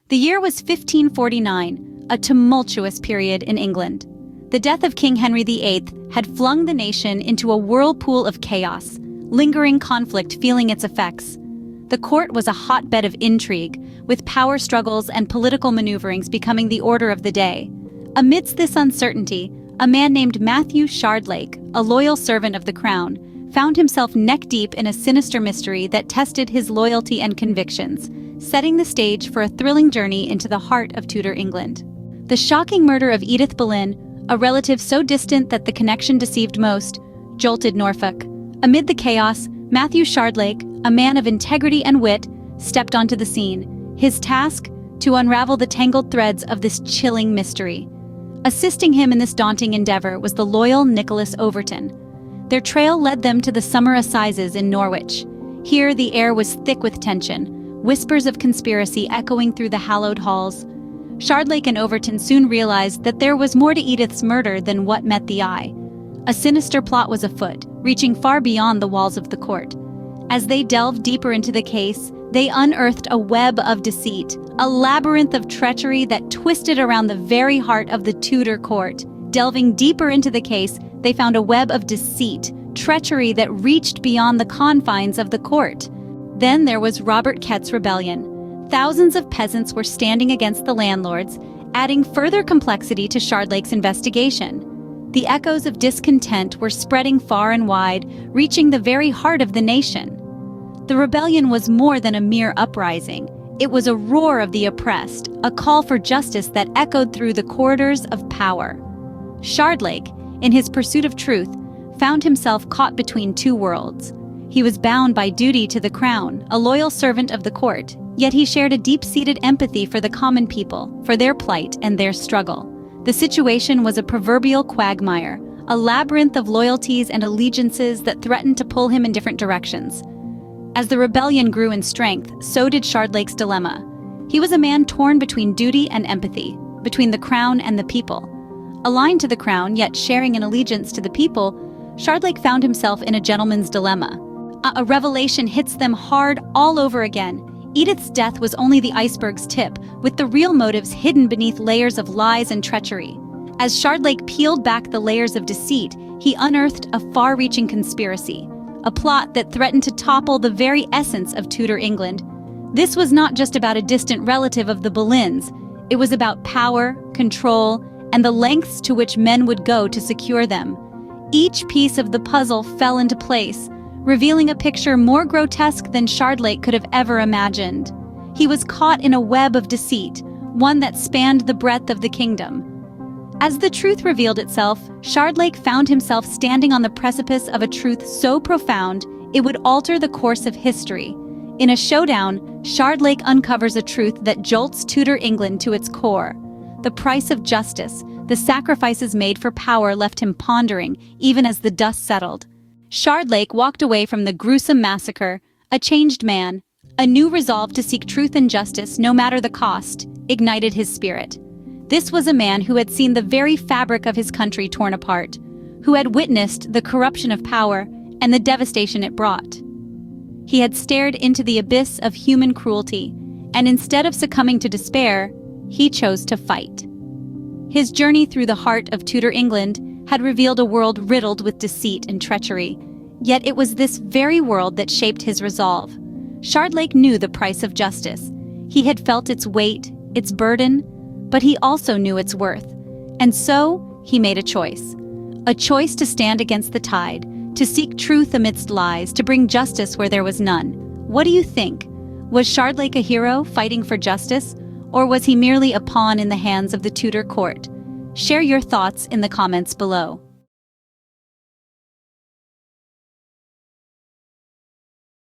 The year was 1549, a tumultuous period in England. The death of King Henry VIII had flung the nation into a whirlpool of chaos, lingering conflict feeling its effects. The court was a hotbed of intrigue, with power struggles and political maneuverings becoming the order of the day. Amidst this uncertainty, a man named Matthew Shardlake, a loyal servant of the crown, found himself neck-deep in a sinister mystery that tested his loyalty and convictions, setting the stage for a thrilling journey into the heart of Tudor England. The shocking murder of Edith Boleyn, a relative so distant that the connection deceived most, jolted Norfolk. Amid the chaos, Matthew Shardlake, a man of integrity and wit, stepped onto the scene. His task? To unravel the tangled threads of this chilling mystery. Assisting him in this daunting endeavor was the loyal Nicholas Overton. Their trail led them to the summer assizes in Norwich. Here the air was thick with tension, whispers of conspiracy echoing through the hallowed halls. Shardlake and Overton soon realized that there was more to Edith's murder than what met the eye. A sinister plot was afoot, reaching far beyond the walls of the court. As they delved deeper into the case, they unearthed a web of deceit, a labyrinth of treachery that twisted around the very heart of the Tudor court. Delving deeper into the case, they found a web of deceit, treachery that reached beyond the confines of the court. Then there was Robert Kett's rebellion. Thousands of peasants were standing against the landlords, adding further complexity to Shardlake's investigation. The echoes of discontent were spreading far and wide, reaching the very heart of the nation. The rebellion was more than a mere uprising. It was a roar of the oppressed, a call for justice that echoed through the corridors of power. Shardlake, in his pursuit of truth, found himself caught between two worlds. He was bound by duty to the crown, a loyal servant of the court, yet he shared a deep-seated empathy for the common people, for their plight and their struggle. The situation was a proverbial quagmire, a labyrinth of loyalties and allegiances that threatened to pull him in different directions. As the rebellion grew in strength, so did Shardlake's dilemma. He was a man torn between duty and empathy, between the crown and the people. Aligned to the crown, yet sharing an allegiance to the people, Shardlake found himself in a gentleman's dilemma. A revelation hits them hard all over again. Edith's death was only the iceberg's tip, with the real motives hidden beneath layers of lies and treachery. As Shardlake peeled back the layers of deceit, he unearthed a far-reaching conspiracy, a plot that threatened to topple the very essence of Tudor England. This was not just about a distant relative of the Boleyns. It was about power, control, and the lengths to which men would go to secure them. Each piece of the puzzle fell into place, revealing a picture more grotesque than Shardlake could have ever imagined. He was caught in a web of deceit, one that spanned the breadth of the kingdom. As the truth revealed itself, Shardlake found himself standing on the precipice of a truth so profound it would alter the course of history. In a showdown, Shardlake uncovers a truth that jolts Tudor England to its core. The price of justice, the sacrifices made for power left him pondering, even as the dust settled. Shardlake walked away from the gruesome massacre, a changed man. A new resolve to seek truth and justice, no matter the cost, ignited his spirit. This was a man who had seen the very fabric of his country torn apart, who had witnessed the corruption of power and the devastation it brought. He had stared into the abyss of human cruelty, and instead of succumbing to despair, he chose to fight. His journey through the heart of Tudor England had revealed a world riddled with deceit and treachery, yet it was this very world that shaped his resolve. Shardlake knew the price of justice. He had felt its weight, its burden, but he also knew its worth. And so, he made a choice to stand against the tide, to seek truth amidst lies, to bring justice where there was none. What do you think? Was Shardlake a hero fighting for justice, or was he merely a pawn in the hands of the Tudor court? Share your thoughts in the comments below.